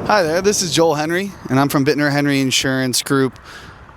Hi there, this is Joel Henry, and I'm from Bitner Henry Insurance Group.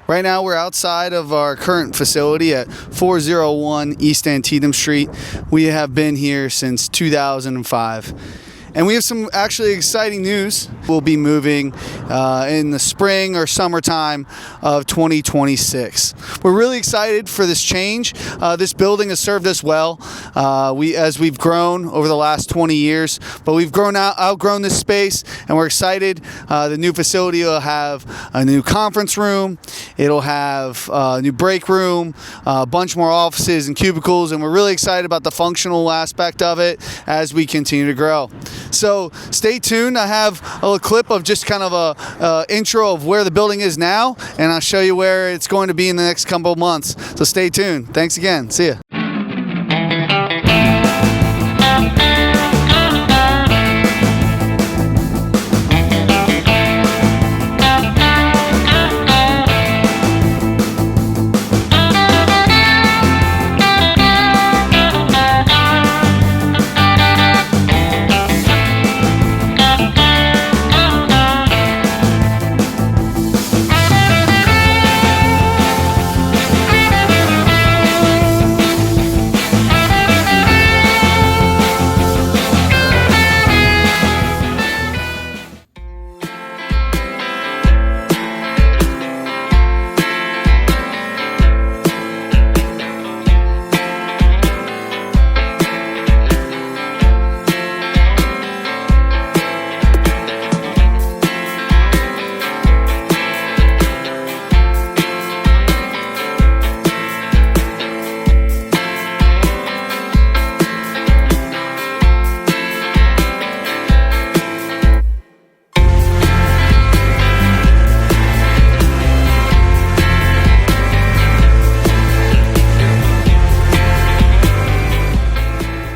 Right now we're outside of our current facility at 401 East Antietam Street. We have been here since 2005. And we have some actually exciting news. We'll be moving in the spring or summertime of 2026. We're really excited for this change. This building has served us well as we've grown over the last 20 years, but we've outgrown this space, and we're excited. The new facility will have a new conference room. It'll have a new break room, a bunch more offices and cubicles, and we're really excited about the functional aspect of it as we continue to grow. So stay tuned. I have a little clip of just kind of a intro of where the building is now, and I'll show you where it's going to be in the next couple of months. So stay tuned. Thanks again. See ya.